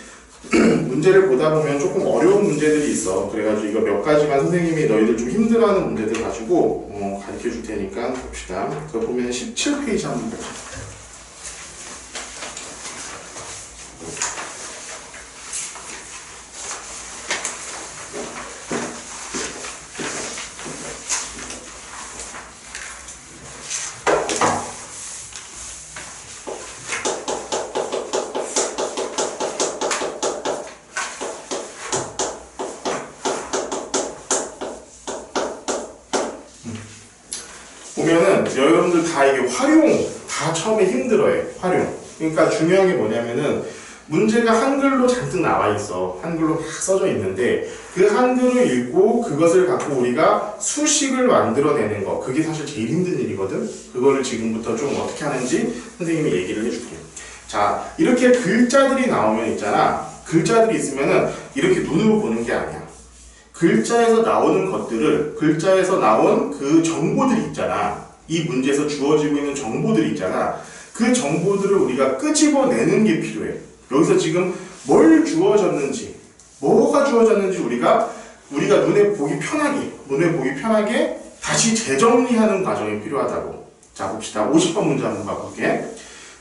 Speaker 1: 문제를 보다 보면 조금 어려운 문제들이 있어. 그래가지고 이거 몇 가지만 선생님이 너희들 좀 힘들어하는 문제들 가지고 가르쳐 줄 테니까 봅시다. 그거 보면 17페이지 한번 봅시다. 보면은 여러분들 다 이게 활용 다 처음에 힘들어해. 활용. 그러니까 중요한 게 뭐냐면은 문제가 한글로 잔뜩 나와 있어. 한글로 막 써져 있는데 그 한글을 읽고 그것을 갖고 우리가 수식을 만들어내는 거, 그게 사실 제일 힘든 일이거든. 그거를 지금부터 좀 어떻게 하는지 선생님이 얘기를 해줄게. 자, 이렇게 글자들이 나오면 있잖아. 글자들이 있으면은 이렇게 눈으로 보는 게 아니야. 글자에서 나오는 것들을, 글자에서 나온 그 정보들이 있잖아. 이 문제에서 주어지고 있는 정보들이 있잖아. 그 정보들을 우리가 끄집어내는 게 필요해. 여기서 지금 뭘 주어졌는지, 뭐가 주어졌는지 우리가 눈에 보기 편하게 다시 재정리하는 과정이 필요하다고. 자, 봅시다. 50번 문제 한번 봐볼게.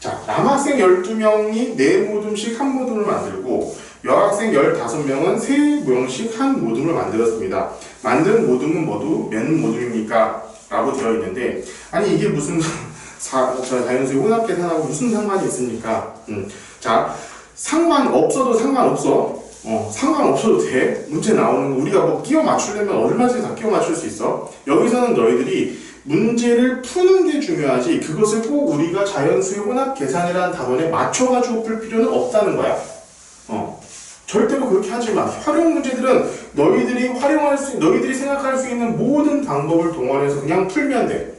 Speaker 1: 자, 남학생 12명이 4모둠씩 한 모둠을 만들고 여학생 15명은 3명씩 한 모둠을 만들었습니다. 만든 모둠은 모두 몇 모둠입니까? 라고 되어 있는데, 아니 이게 무슨 자연수의 혼합계산하고 무슨 상관이 있습니까? 자, 상관없어도 상관없어. 상관없어도 돼. 문제 나오는 거 우리가 뭐 끼워 맞추려면 얼마든지 다 끼워 맞출 수 있어. 여기서는 너희들이 문제를 푸는 게 중요하지 그것을 꼭 우리가 자연수의 혼합계산이라는 답안에 맞춰가지고 풀 필요는 없다는 거야. 절대로 그렇게 하지 마. 활용 문제들은 너희들이 생각할 수 있는 모든 방법을 동원해서 그냥 풀면 돼.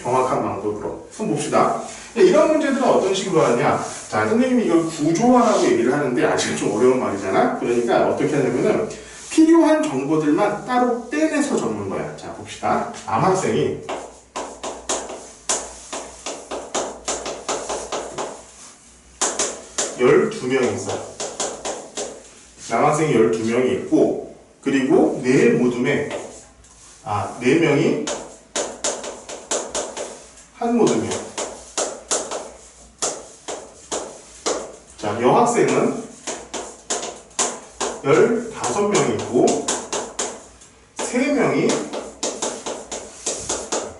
Speaker 1: 정확한 방법으로. 한번 봅시다. 이런 문제들은 어떤 식으로 하냐. 자, 선생님이 이걸 구조화라고 얘기를 하는데 아직은 좀 어려운 말이잖아. 그러니까 어떻게 하냐면은 필요한 정보들만 따로 떼내서 적는 거야. 자, 봅시다. 남학생이 (12명이) 있어. 남학생이 12명이 있고, 그리고 4모둠에 4명이 한 모둠이야. 자, 여학생은 15명이 있고 3명이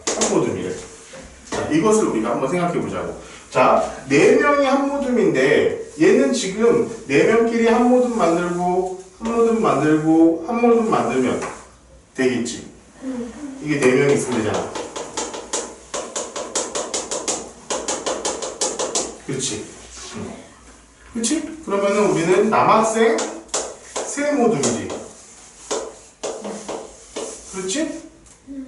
Speaker 1: 한 모둠이래. 자, 이것을 우리가 한번 생각해 보자고. 자, 4명이 한 모둠인데 얘는 지금 4명끼리 한 모둠 만들고 한 모둠 만들고 한 모둠 만들면 되겠지. 이게 4명이 있으면 되잖아. 그렇지. 그렇지? 그러면은 우리는 남학생 3모둠이지. 그렇지?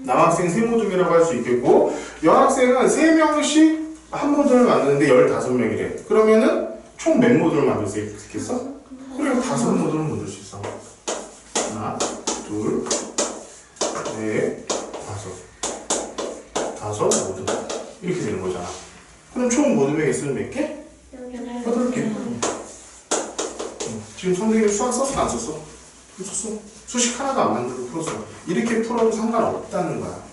Speaker 1: 남학생 3모둠이라고 할 수 있겠고 여학생은 3명씩 한 모둠을 만드는데 15명이래. 그러면은 총 몇 모둠을 만들 수 있겠어? 그래, 5모둠을 만들 수 있어. 하나, 둘, 넷, 다섯 모둠. 이렇게 되는 거잖아. 그럼 총 모둠의 개수는 몇 개? 8개. 지금 선생님 수학 썼어? 안 썼어? 썼어. 수식 하나도 안 만들고 풀었어. 이렇게 풀어도 상관없다는 거야.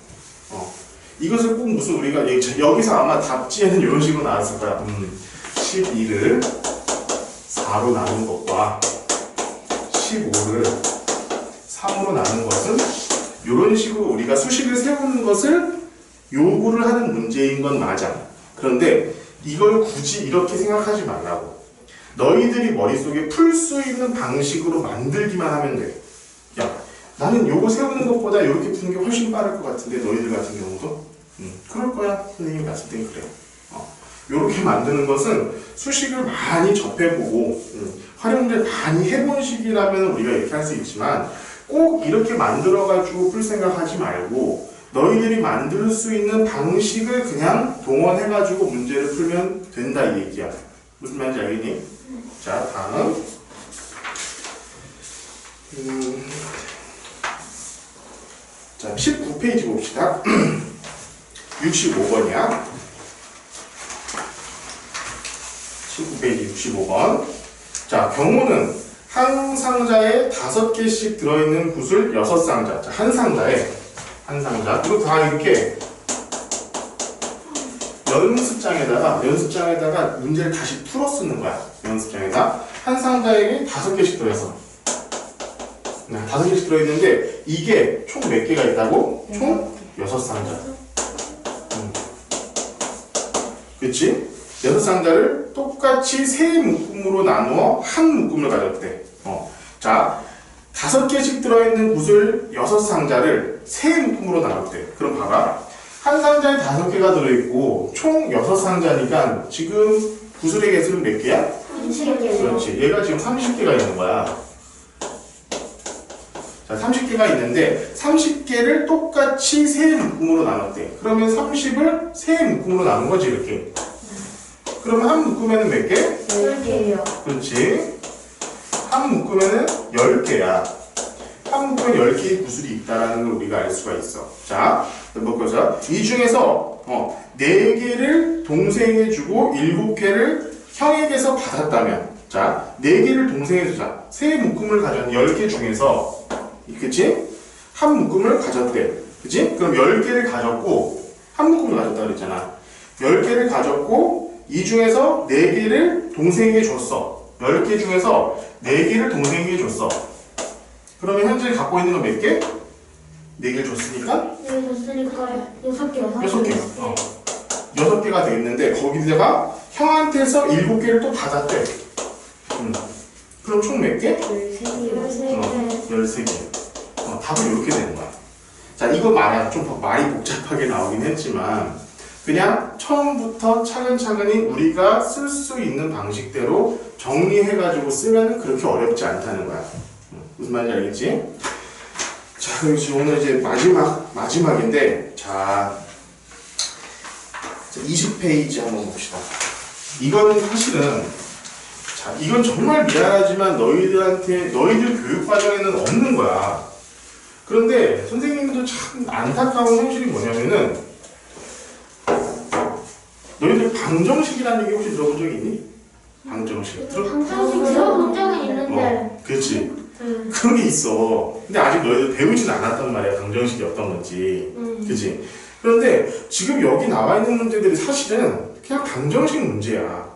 Speaker 1: 이것을 꼭 무슨 우리가 여기서 아마 답지에는 이런 식으로 나왔을 거야. 12를 4로 나눈 것과 15를 3으로 나눈 것은 이런 식으로 우리가 수식을 세우는 것을 요구를 하는 문제인 건 맞아. 그런데 이걸 굳이 이렇게 생각하지 말라고. 너희들이 머릿속에 풀 수 있는 방식으로 만들기만 하면 돼. 야, 나는 요거 세우는 것보다 이렇게 푸는 게 훨씬 빠를 것 같은데 너희들 같은 경우도? 그럴 거야. 선생님이 봤을 땐 그래. 요렇게 만드는 것은 수식을 많이 접해보고 활용을 많이 해본 식이라면 우리가 이렇게 할 수 있지만 꼭 이렇게 만들어가지고 풀 생각하지 말고 너희들이 만들 수 있는 방식을 그냥 동원해가지고 문제를 풀면 된다 이 얘기야. 무슨 말인지 알겠니? 자, 다음 자, 19페이지 봅시다. 65번이야. 19페이지 65번. 자, 경우는 한 상자에 5개씩 들어있는 구슬 6상자. 자, 한 상자. 이거 다 이렇게 연습장에다가 문제를 다시 풀어 쓰는 거야. 연습장에다. 한 상자에 5개씩 들어있어. 5개씩 들어있는데 이게 총 몇 개가 있다고? 총 6상자. 그치? 6상자를 똑같이 3묶음으로 나누어 한 묶음을 가졌대. 자, 5개씩 들어있는 구슬 6상자를 3묶음으로 나눴대. 그럼 봐봐. 한 상자에 5개가 들어있고 총 6상자니까 지금 구슬의 개수는 몇 개야?
Speaker 2: 30개.
Speaker 1: 그렇지. 얘가 지금 30개가 있는 거야. 자, 30개가 있는데 30개를 똑같이 3묶음으로 나눴대. 그러면 30을 3묶음으로 나눈 거지 이렇게. 그러면 한 묶음에는 몇 개?
Speaker 2: 10개요.
Speaker 1: 그렇지. 한 묶음에는 10개야. 한 묶음에 10개의 구슬이 있다는 걸 우리가 알 수가 있어. 자, 보자. 이 중에서 4개를 동생에게 주고 7개를 형에게서 받았다면, 자, 4개를 동생에게 주자. 3묶음을 가진 10개 중에서, 그치? 한 묶음을 가졌대. 그치? 그럼 10개를 가졌고 한 묶음을 가졌다 그랬잖아. 10개를 가졌고 이 중에서 4개를 동생에게 줬어. 10개 중에서 4개를 동생에게 줬어. 그러면 현재 갖고 있는 건 몇 개? 4개를 줬으니까
Speaker 2: 네, 줬으니까 6개.
Speaker 1: 6개. 6개가 되겠는데 거기다가 형한테서 7개를 또 받았대. 그럼 총 몇 개?
Speaker 2: 13개.
Speaker 1: 13개. 답은 이렇게 되는 거야. 자, 이거 말이야. 좀 말이 복잡하게 나오긴 했지만 그냥 처음부터 차근차근히 우리가 쓸 수 있는 방식대로 정리해가지고 쓰면 그렇게 어렵지 않다는 거야. 무슨 말인지 알겠지? 자, 그럼 지금 오늘 이제 마지막인데, 자, 20페이지 한번 봅시다. 이거는 사실은, 자, 이건 정말 미안하지만 너희들 교육 과정에는 없는 거야. 그런데 선생님도 참 안타까운 현실이 뭐냐면은, 너희들 방정식이라는 얘기 혹시 들어본 적이 있니? 방정식.
Speaker 2: 방정식 들어본 적은 있는데.
Speaker 1: 그렇지. 그런 게 있어. 근데 아직 너희들 배우진 않았단 말이야. 방정식이 어떤 건지. 그치? 그런데 지금 여기 나와 있는 문제들이 사실은 그냥 방정식 문제야.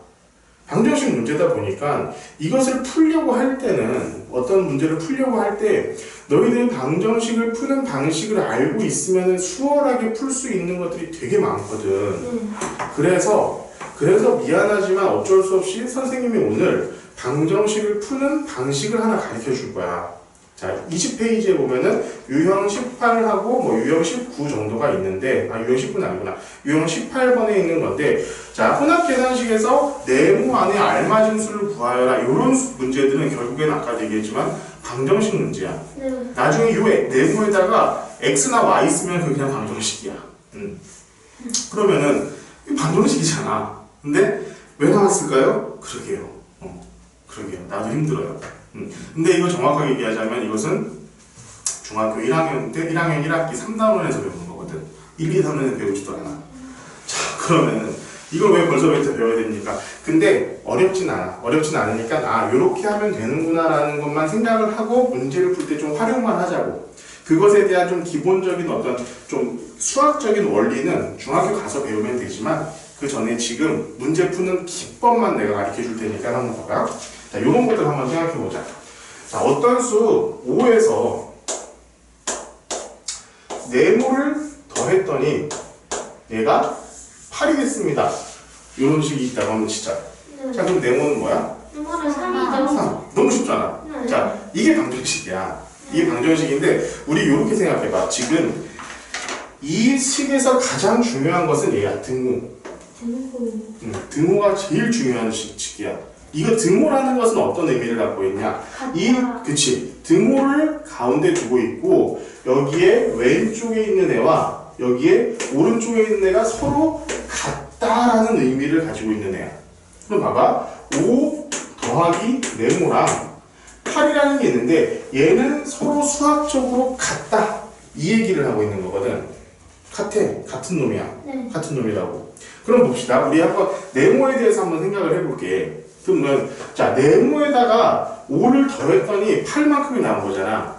Speaker 1: 방정식 문제다 보니까 이것을 풀려고 할 때는 어떤 문제를 풀려고 할 때 너희들이 방정식을 푸는 방식을 알고 있으면 수월하게 풀 수 있는 것들이 되게 많거든. 그래서 미안하지만 어쩔 수 없이 선생님이 오늘 방정식을 푸는 방식을 하나 가르쳐 줄 거야. 자, 20페이지에 보면은 유형 18하고 뭐 유형 19 정도가 있는데, 유형 19는 아니구나. 유형 18번에 있는 건데, 자, 혼합계산식에서 네모 안에 알맞은 수를 구하여라. 이런 문제들은 결국엔 아까 얘기했지만 방정식 문제야. 나중에 이 네모에다가 x나 y 쓰면 그게 그냥 방정식이야. 그러면은 방정식이잖아. 근데 왜 나왔을까요? 그러게요. 그러게요. 나도 힘들어요. 근데 이거 정확하게 얘기하자면 이것은 중학교 1학년 때 1학년 1학기 3단원에서 배우는 거거든. 1, 2, 3년에 배우지도 않아. 자, 그러면은 이걸 왜 벌써부터 배워야 됩니까? 근데 어렵진 않아. 어렵진 않으니까 요렇게 하면 되는구나 라는 것만 생각을 하고 문제를 풀 때 좀 활용만 하자고. 그것에 대한 좀 기본적인 어떤 좀 수학적인 원리는 중학교 가서 배우면 되지만 그 전에 지금 문제 푸는 기법만 내가 가르쳐 줄 테니까 한번 봐봐. 자, 요런 것들 한번 생각해 보자. 자, 어떤 수 5에서 네모를 더했더니 얘가 8이 됐습니다. 요런 식이 있다고 하면 진짜. 자, 그럼 네모는 뭐야?
Speaker 2: 이거는 3이죠.
Speaker 1: 3. 너무 쉽잖아. 자, 이게 방정식이야. 이게 방정식인데 우리 이렇게 생각해봐. 지금 이 식에서 가장 중요한 것은 얘야. 등호. 등호가 제일 중요한 식이야. 이거 등호라는 것은 어떤 의미를 갖고 있냐? 그치. 등호를 가운데 두고 있고 여기에 왼쪽에 있는 애와 여기에 오른쪽에 있는 애가 서로 같다라는 의미를 가지고 있는 애야. 그럼 봐봐. 5 더하기 네모랑 8이라는 게 있는데 얘는 서로 수학적으로 같다. 이 얘기를 하고 있는 거거든. 같은 놈이야.
Speaker 2: 네.
Speaker 1: 같은 놈이라고. 그럼 봅시다. 우리 한번 네모에 대해서 한번 생각을 해볼게. 그러면 자, 네모에다가 5를 더했더니 8만큼이 나온 거잖아.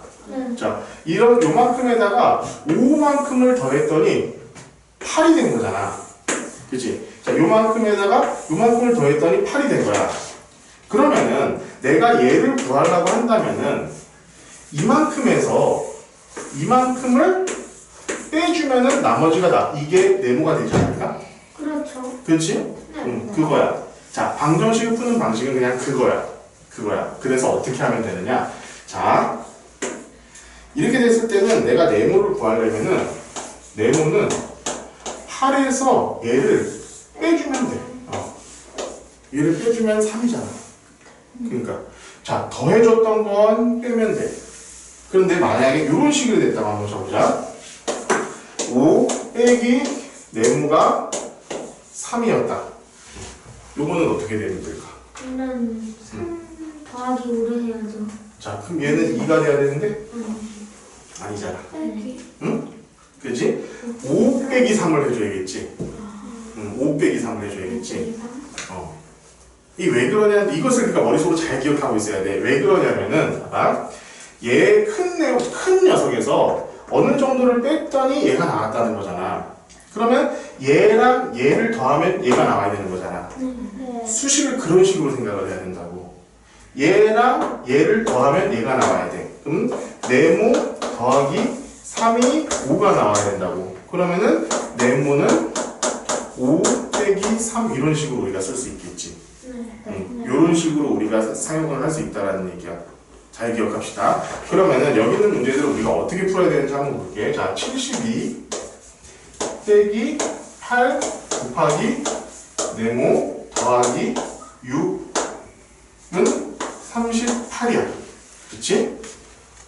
Speaker 1: 자, 이런 요만큼에다가 5만큼을 더했더니 8이 된 거잖아. 그치? 자, 요만큼에다가 요만큼을 더했더니 8이 된 거야. 그러면은 내가 얘를 구하려고 한다면은 이만큼에서 이만큼을 빼주면은 나머지가 이게 네모가 되지 않을까?
Speaker 2: 그렇죠.
Speaker 1: 그렇지? 그거야. 자, 방정식을 푸는 방식은 그냥 그거야. 그래서 어떻게 하면 되느냐? 자, 이렇게 됐을 때는 내가 네모를 구하려면은 네모는 8에서 얘를 빼주면 돼. 얘를 빼주면 3이잖아. 그러니까 자, 더해줬던 건 빼면 돼. 그런데 만약에 이런 식으로 됐다고 한번 쳐보자. 5 빼기 네모가 3이었다. 요거는 어떻게 되면 될까?
Speaker 2: 얘는 3 더하기 5를 해야죠.
Speaker 1: 자, 그럼 얘는 2가 돼야 되는데? 아니잖아. 응? 그치? 5 빼기 3을 해줘야겠지. 5 빼기 3을 해줘야겠지. 이 왜 그러냐? 이것을 그러니까 머릿속으로 잘 기억하고 있어야 돼. 왜 그러냐면은, 봐봐. 얘 큰 녀석에서 어느 정도를 뺐더니 얘가 나왔다는 거잖아. 그러면 얘랑 얘를 더하면 얘가 나와야 되는 거잖아.
Speaker 2: 네.
Speaker 1: 수식을 그런 식으로 생각을 해야 된다고. 얘랑 얘를 더하면 얘가 나와야 돼. 그럼 네모 더하기 3이 5가 나와야 된다고. 그러면은 네모는 5 빼기 3 이런 식으로 우리가 쓸 수 있겠지. 이런 식으로 우리가 사용을 할 수 있다라는 얘기야. 잘 기억합시다. 그러면은 여기 있는 문제들을 우리가 어떻게 풀어야 되는지 한번 볼게. 자, 72 빼기 8 곱하기 네모 더하기 6은 38이야. 그치?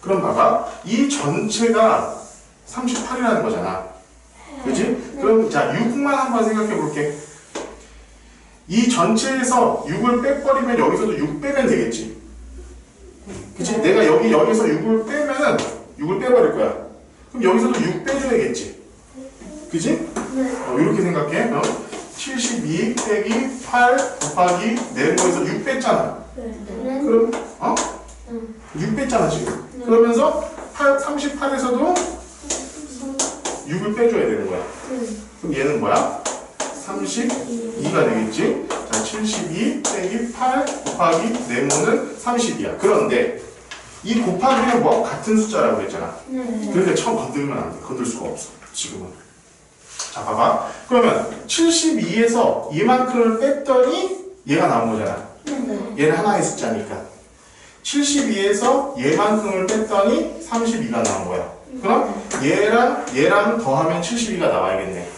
Speaker 1: 그럼 봐봐. 이 전체가 38이라는 거잖아. 그치? 그럼 자, 6만 한번 생각해 볼게. 이 전체에서 6을 빼버리면 여기서도 6 빼면 되겠지. 그치? 내가 여기서 6을 빼면은 6을 빼버릴 거야. 그럼 여기서도 6 빼줘야겠지. 그치? 이렇게 생각해. 72 빼기 8 곱하기 네모에서 6 뺐잖아. 그럼 6 뺐잖아 지금. 그러면서 38에서도 6을 빼줘야 되는 거야. 그럼 얘는 뭐야? 32가 되겠지? 자, 72 빼기 8 곱하기 네모는 30이야. 그런데 이 곱하기는 뭐? 같은 숫자라고 했잖아. 그러니까 처음 건들면 안 돼. 건들 수가 없어. 지금은. 자, 봐봐. 그러면 72에서 이만큼을 뺐더니 얘가 나온 거잖아. 얘는 하나의 숫자니까. 72에서 얘만큼을 뺐더니 32가 나온 거야. 그럼 얘랑 더하면 72가 나와야겠네.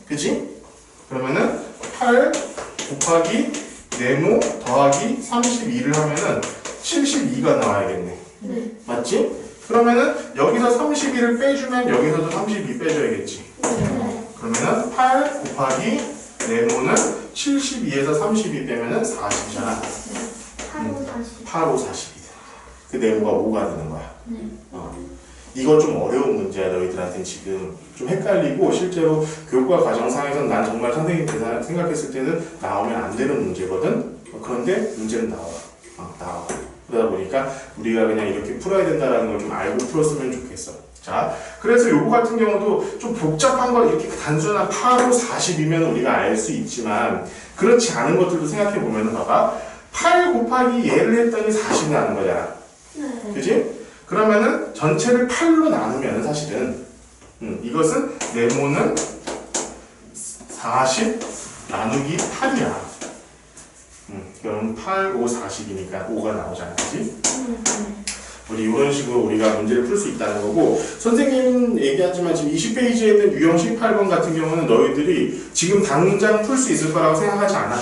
Speaker 1: 그치? 그러면은 8 곱하기 네모 더하기 32를 하면은 72가 나와야겠네. 맞지? 그러면은 여기서 32를 빼주면 여기서도 32 빼줘야겠지. 그러면은 8 곱하기 네모는 72에서 32 빼면은 40이잖아. 8, 5, 40이 돼. 그 네모가 5가 되는 거야. 이거 좀 어려운 문제야. 너희들한테 지금 좀 헷갈리고 실제로 교과 과정상에서는 난 정말 선생님 대사 생각했을 때는 나오면 안 되는 문제거든. 그런데 문제는 나와. 나와. 그러다 보니까 우리가 그냥 이렇게 풀어야 된다는 걸 좀 알고 풀었으면 좋겠어. 자, 그래서 요거 같은 경우도 좀 복잡한 거 이렇게 단순한 8, 5, 40이면 우리가 알 수 있지만 그렇지 않은 것들도 생각해 보면은 봐봐. 8 곱하기 얘를 했더니 40이 나는 거잖아. 그지? 그러면은 전체를 8로 나누면 사실은 이것은 네모는 40 나누기 8이야. 그럼 8, 5, 40이니까 5가 나오잖아. 그지? 우리 이런 식으로 우리가 문제를 풀 수 있다는 거고, 선생님 얘기하지만 지금 20페이지에 있는 유형 18번 같은 경우는 너희들이 지금 당장 풀 수 있을 거라고 생각하지 않아.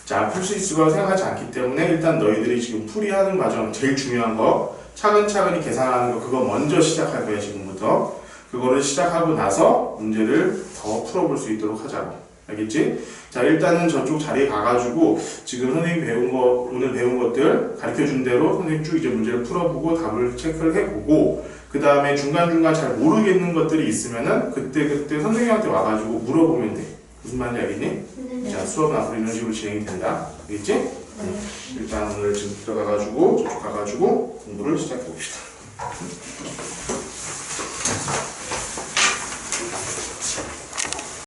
Speaker 1: 자, 풀 수 있을 거라고 생각하지 않기 때문에 일단 너희들이 지금 풀이하는 과정 제일 중요한 거 차근차근히 계산하는 거 그거 먼저 시작할 거야. 지금부터 그거를 시작하고 나서 문제를 더 풀어볼 수 있도록 하자고. 알겠지? 자, 일단은 저쪽 자리에 가가지고 지금 선생님 배운 거 오늘 배운 것들 가르쳐준 대로 선생님 쭉 이제 문제를 풀어보고 답을 체크를 해보고 그 다음에 중간중간 잘 모르겠는 것들이 있으면은 그때 선생님한테 와가지고 물어보면 돼. 무슨 말인지 알겠니? 자, 수업은 앞으로 이런 식으로 진행이 된다. 알겠지? 일단 오늘 지금 들어가가지고 저쪽 가가지고 공부를 시작해 봅시다.